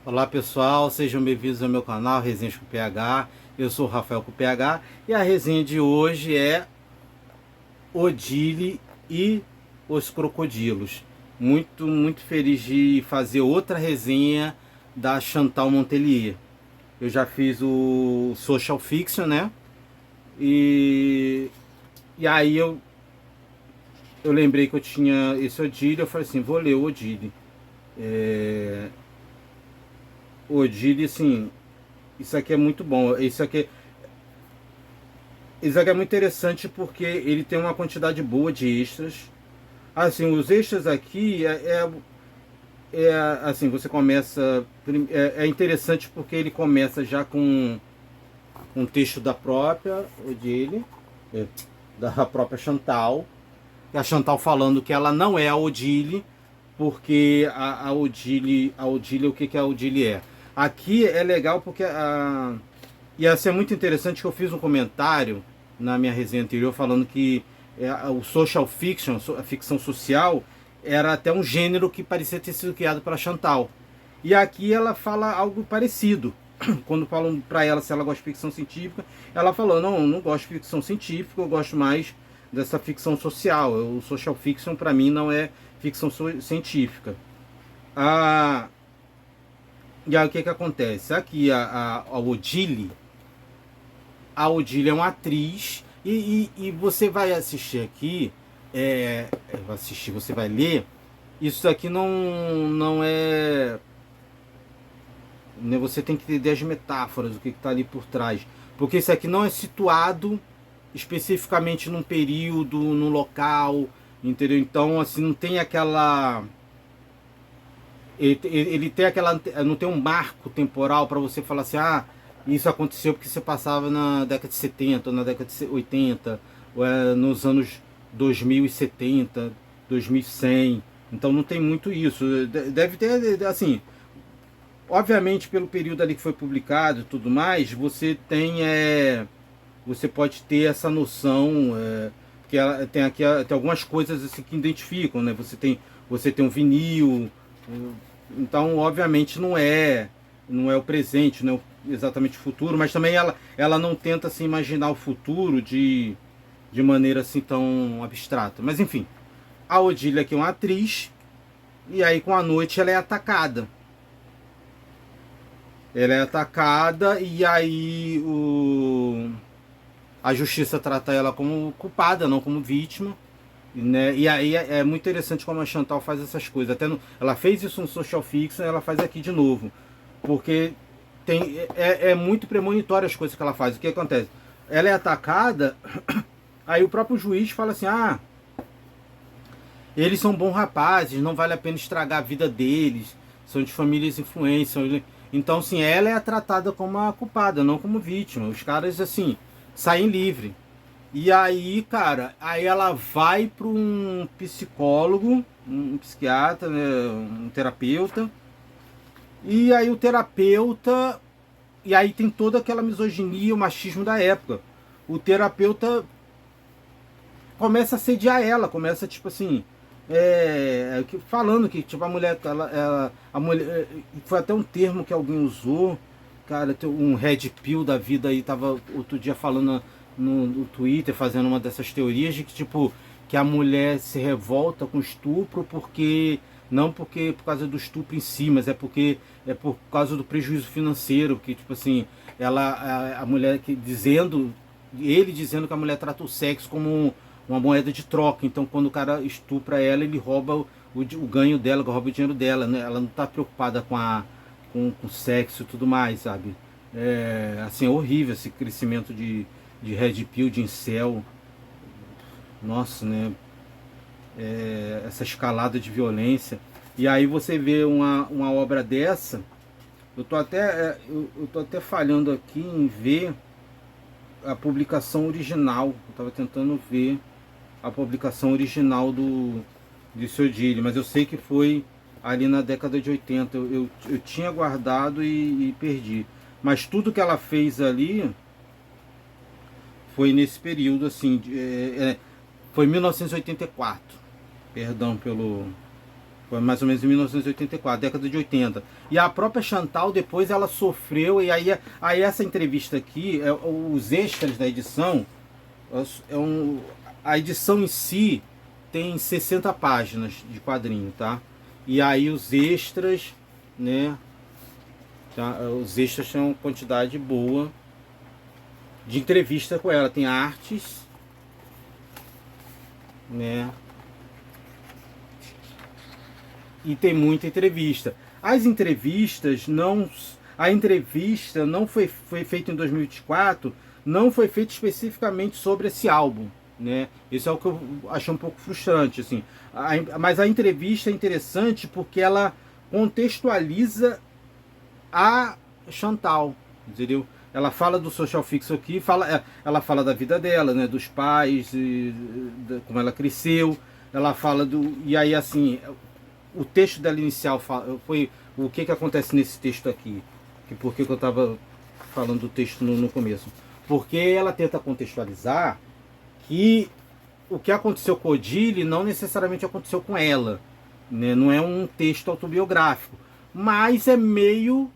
Olá pessoal, sejam bem-vindos ao meu canal Resenhas com PH. Eu sou o Rafael com PH e a resenha de hoje é Odile e os Crocodilos. Muito feliz de fazer outra resenha da Chantal Montelier. Eu já fiz o Social Fiction, né? E, e aí eu lembrei que eu tinha esse Odile, eu falei assim, vou ler o Odile. Odile, assim, isso aqui é muito bom. Isso aqui é muito interessante porque ele tem uma quantidade boa de extras. Assim, os extras aqui assim, você começa. É interessante porque ele começa já com um texto da própria Odile, é, da própria Chantal. A Chantal falando que ela não é a Odile, porque a Odile, o que, que a Odile é? Aqui é legal porque ia ser muito interessante que eu fiz um comentário na minha resenha anterior falando que o social fiction, a ficção social, era até um gênero que parecia ter sido criado pela Chantal. E aqui ela fala algo parecido. Quando falam para ela se ela gosta de ficção científica, ela falou, não gosto de ficção científica, eu gosto mais dessa ficção social. O social fiction para mim não é ficção científica. Ah, e aí o que que acontece? Aqui a Odile é uma atriz e você vai assistir aqui, você vai ler. Isso aqui não é, né, você tem que entender as metáforas, o que está ali por trás, porque isso aqui não é situado especificamente num período, num local, entendeu? Então assim não tem aquela ele tem aquela, não tem um marco temporal para você falar assim, isso aconteceu porque você passava na década de 70, ou na década de 80, ou nos anos 2070, 2100. Então não tem muito isso. Deve ter, assim, obviamente pelo período ali que foi publicado e tudo mais, você tem, você pode ter essa noção, porque ela tem aqui tem algumas coisas assim que identificam, né? Você tem um vinil, então obviamente não é o presente, não é exatamente o futuro, mas também ela não tenta se imaginar o futuro de maneira assim tão abstrata. Mas enfim, a Odile aqui é uma atriz e aí com a noite ela é atacada. Ela é atacada e aí a justiça trata ela como culpada, não como vítima. Né? E aí é muito interessante como a Chantal faz essas coisas. Ela fez isso no Social Fiction, ela faz aqui de novo. Porque é muito premonitório as coisas que ela faz. O que acontece? Ela é atacada, aí o próprio juiz fala assim, eles são bons rapazes, não vale a pena estragar a vida deles, são de famílias influentes. Então, sim, ela é tratada como a culpada, não como vítima. Os caras, assim, saem livre. E aí, cara, aí ela vai para um psicólogo, um psiquiatra, né, um terapeuta. E aí o terapeuta, e aí tem toda aquela misoginia, o machismo da época. O terapeuta começa a sediar ela, começa tipo assim, falando que tipo a mulher, a mulher, foi até um termo que alguém usou, cara, um red pill da vida aí tava outro dia falando no Twitter, fazendo uma dessas teorias de que tipo que a mulher se revolta com estupro porque não porque por causa do estupro em si, mas é por causa do prejuízo financeiro, que tipo assim, a mulher que ele dizendo que a mulher trata o sexo como uma moeda de troca. Então quando o cara estupra ela, ele rouba o ganho dela, rouba o dinheiro dela, né? Ela não está preocupada com sexo e tudo mais, sabe? Assim, é horrível esse crescimento de red pill, de incel. Nossa, né? Essa escalada de violência. E aí você vê uma obra dessa, eu tô até falhando aqui em ver a publicação original. Eu estava tentando ver a publicação original de Sodilli, mas eu sei que foi ali na década de 80. Eu tinha guardado e perdi. Mas tudo que ela fez ali foi nesse período, assim, foi 1984. Perdão pelo. Foi mais ou menos em 1984, década de 80. E a própria Chantal, depois ela sofreu, e aí essa entrevista aqui, os extras da edição, a edição em si tem 60 páginas de quadrinho, tá? E aí os extras, né? Tá? Os extras têm uma quantidade boa de entrevista com ela. Tem artes, né? E tem muita entrevista. As entrevistas não... A entrevista não foi feita em 2024, não foi feita especificamente sobre esse álbum, né? Isso é o que eu achei um pouco frustrante, assim. Mas a entrevista é interessante porque ela contextualiza a Chantal, entendeu? Ela fala do social fixo aqui, ela fala da vida dela, né? Dos pais, como ela cresceu. Ela fala do... E aí, assim... O texto dela inicial foi o que acontece nesse texto aqui. Por que eu estava falando do texto no começo? Porque ela tenta contextualizar que o que aconteceu com Odile não necessariamente aconteceu com ela, né? Não é um texto autobiográfico, mas é meio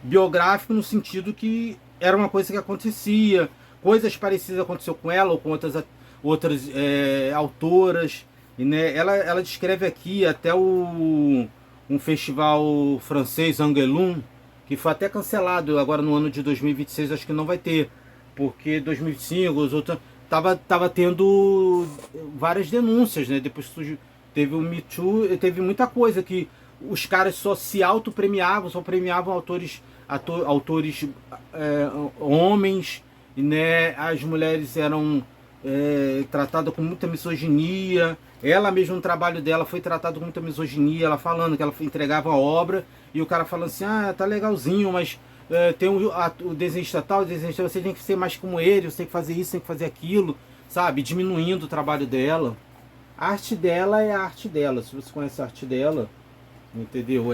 biográfico no sentido que era uma coisa que acontecia, coisas parecidas aconteceu com ela ou com outras autoras. E, né, ela descreve aqui até um festival francês, Angoulême, que foi até cancelado agora no ano de 2026, acho que não vai ter, porque 2025, os outros, tava tendo várias denúncias, né? Depois teve o Me Too, teve muita coisa que os caras só se autopremiavam, só premiavam autores homens, né? As mulheres eram tratadas com muita misoginia. Ela mesmo no trabalho dela foi tratada com muita misoginia, ela falando que ela entregava a obra e o cara falando assim, tá legalzinho, mas tem o desenhista tal, o desenhista, você tem que ser mais como ele, você tem que fazer isso, tem que fazer aquilo, sabe? Diminuindo o trabalho dela. A arte dela é a arte dela, se você conhece a arte dela, entendeu?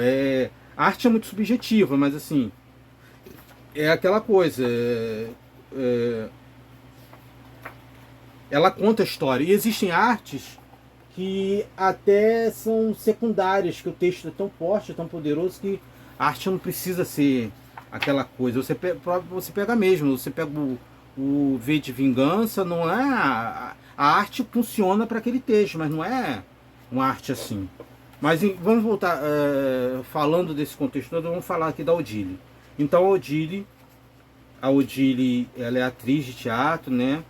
A arte é muito subjetiva, mas assim, é aquela coisa, ela conta a história. E existem artes que até são secundárias, que o texto é tão forte, é tão poderoso, que a arte não precisa ser aquela coisa. Você pega mesmo, você pega o V de Vingança, não é... A arte funciona para aquele texto, mas não é uma arte assim. Mas vamos voltar, falando desse contexto todo, vamos falar aqui da Odile. Então a Odile, ela é atriz de teatro, né?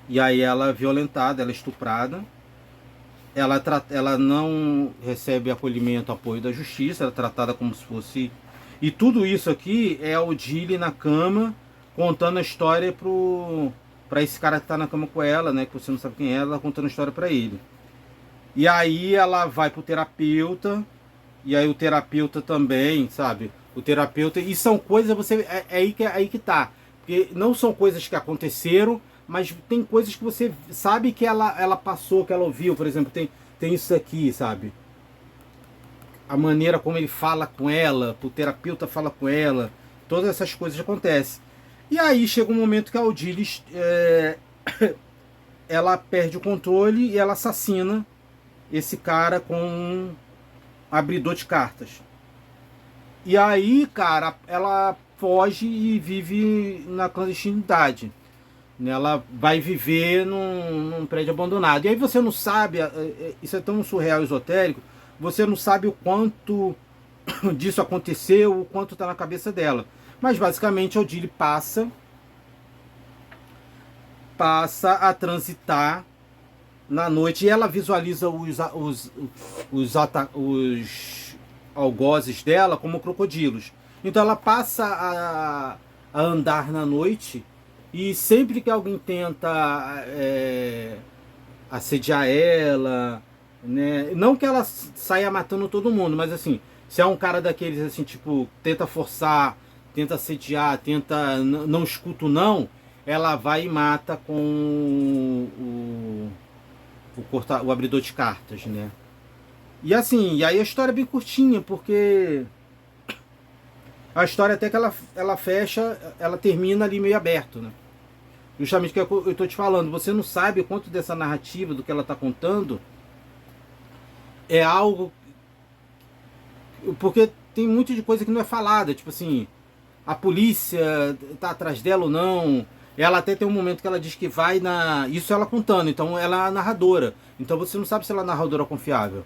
E aí ela é violentada, ela é estuprada. Ela não recebe acolhimento, apoio da justiça, ela é tratada como se fosse... E tudo isso aqui é a Odile na cama, contando a história pra esse cara que tá na cama com ela, né? Que você não sabe quem é, ela contando a história pra ele. E aí ela vai pro terapeuta, e aí o terapeuta também, sabe? O terapeuta... E são coisas, aí que tá. Porque não são coisas que aconteceram, mas tem coisas que você sabe que ela passou, que ela ouviu. Por exemplo, tem isso aqui, sabe? A maneira como ele fala com ela, o terapeuta fala com ela, todas essas coisas acontecem. E aí chega um momento que a Odile, ela perde o controle e ela assassina esse cara com um abridor de cartas. E aí, cara, ela foge e vive na clandestinidade. Ela vai viver num prédio abandonado. E aí você não sabe, isso é tão surreal, esotérico, você não sabe o quanto disso aconteceu, o quanto está na cabeça dela. Mas basicamente a Odile passa a transitar na noite e ela visualiza os algozes dela como crocodilos. Então ela passa a andar na noite. E sempre que alguém tenta assediar ela, né? Não que ela saia matando todo mundo, mas assim, se é um cara daqueles assim, tipo, tenta forçar, tenta assediar, tenta não escuta o não, ela vai e mata com o abridor de cartas, né? E assim, e aí a história é bem curtinha, porque a história até que ela fecha, ela termina ali meio aberto, né? Justamente o que eu estou te falando, você não sabe quanto dessa narrativa, do que ela está contando, é algo... Porque tem muita de coisa que não é falada, tipo assim, a polícia tá atrás dela ou não. Ela até tem um momento que ela diz que vai na... Isso ela contando, então ela é a narradora. Então você não sabe se ela é narradora confiável.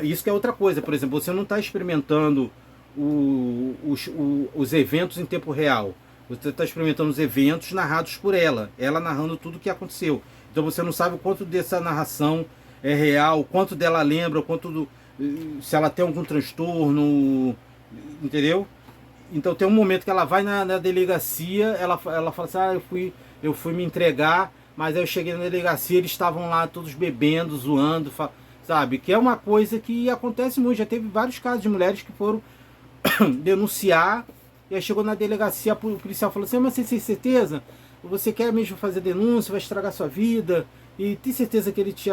Isso que é outra coisa, por exemplo, você não está experimentando os eventos em tempo real. Você está experimentando os eventos narrados por ela narrando tudo o que aconteceu. Então você não sabe o quanto dessa narração é real, o quanto dela lembra, o quanto se ela tem algum transtorno, entendeu? Então tem um momento que ela vai na delegacia, ela fala assim, eu fui me entregar, mas aí eu cheguei na delegacia, eles estavam lá todos bebendo, zoando, sabe? Que é uma coisa que acontece muito. Já teve vários casos de mulheres que foram denunciar, e aí chegou na delegacia, o policial falou assim, mas você tem certeza? Você quer mesmo fazer denúncia, vai estragar sua vida, e tem certeza que ele te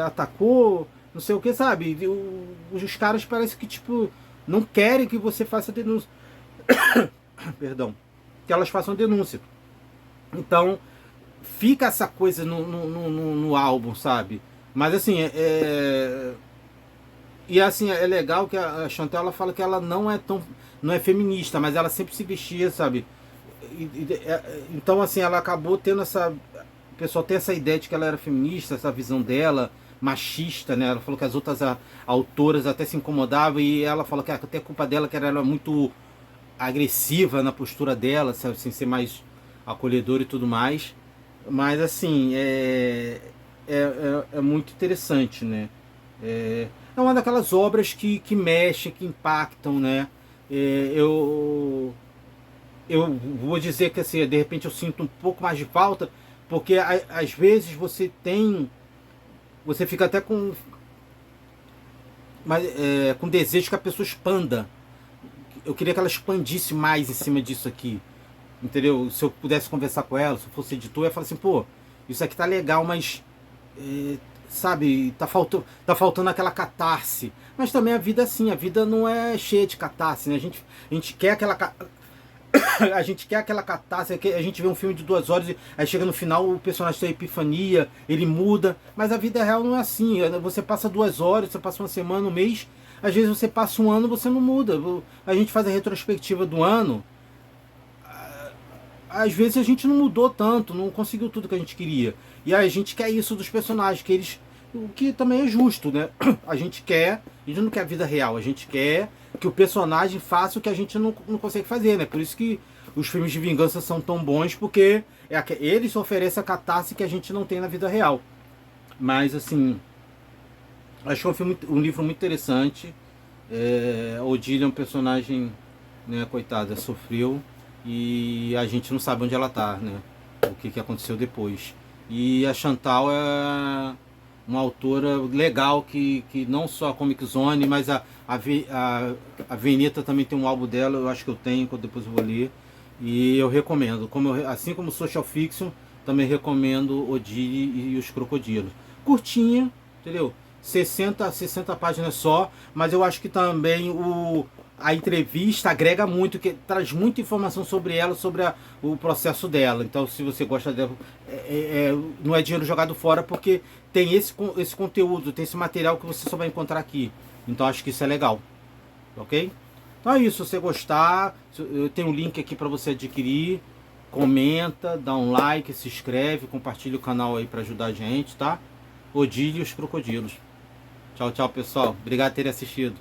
atacou, não sei o que, sabe? Os caras parecem que, tipo, não querem que você faça denúncia. Perdão. Que elas façam denúncia. Então, fica essa coisa no álbum, sabe? Mas assim, e assim, é legal que a Chantal, ela fala que ela não é feminista, mas ela sempre se vestia, sabe? Então assim, ela acabou tendo essa... O pessoal tem essa ideia de que ela era feminista, essa visão dela, machista, né? Ela falou que as outras autoras até se incomodavam, e ela falou que até culpa dela, que ela era muito agressiva na postura dela, sabe? Sem ser mais acolhedora e tudo mais. Mas assim, é muito interessante, né? É uma daquelas obras que mexem, que impactam, né? Eu vou dizer que assim, de repente eu sinto um pouco mais de falta, porque às vezes você fica até com desejo que a pessoa expanda. Eu queria que ela expandisse mais em cima disso aqui, entendeu? Se eu pudesse conversar com ela, se eu fosse editor, eu ia falar assim, pô, isso aqui tá legal, mas sabe, tá faltando aquela catarse. Mas também a vida é assim, a vida não é cheia de catarse, né? A gente quer aquela a gente quer aquela catarse, a gente vê um filme de 2 horas e aí chega no final o personagem tem epifania, ele muda, mas a vida real não é assim. Você passa 2 horas, você passa uma semana, um mês, às vezes você passa um ano, você não muda. A gente faz a retrospectiva do ano, às vezes a gente não mudou tanto, não conseguiu tudo que a gente queria. E aí a gente quer isso dos personagens, que eles... O que também é justo, né? A gente não quer a vida real, a gente quer que o personagem faça o que a gente não consegue fazer, né? Por isso que os filmes de vingança são tão bons, porque eles oferecem a catarse que a gente não tem na vida real. Mas assim, acho que é um livro muito interessante. Odília é um personagem, né, coitada, sofreu, e a gente não sabe onde ela tá, né? O que aconteceu depois. E a Chantal é uma autora legal que não só a Comic Zone, mas a Veneta também tem um álbum dela, eu acho que eu tenho, que depois eu vou ler. E eu recomendo, assim como Social Fiction, também recomendo Odile e os Crocodilos. Curtinha, entendeu? 60 páginas só, mas eu acho que também a entrevista agrega muito, que traz muita informação sobre ela, sobre o processo dela. Então, se você gosta dela, não é dinheiro jogado fora, porque tem esse conteúdo, tem esse material que você só vai encontrar aqui. Então, acho que isso é legal, ok? Então é isso, se você gostar, eu tenho um link aqui para você adquirir. Comenta, dá um like, se inscreve, compartilha o canal aí para ajudar a gente, tá? Odile e os Crocodilos. Tchau, tchau, pessoal. Obrigado por terem assistido.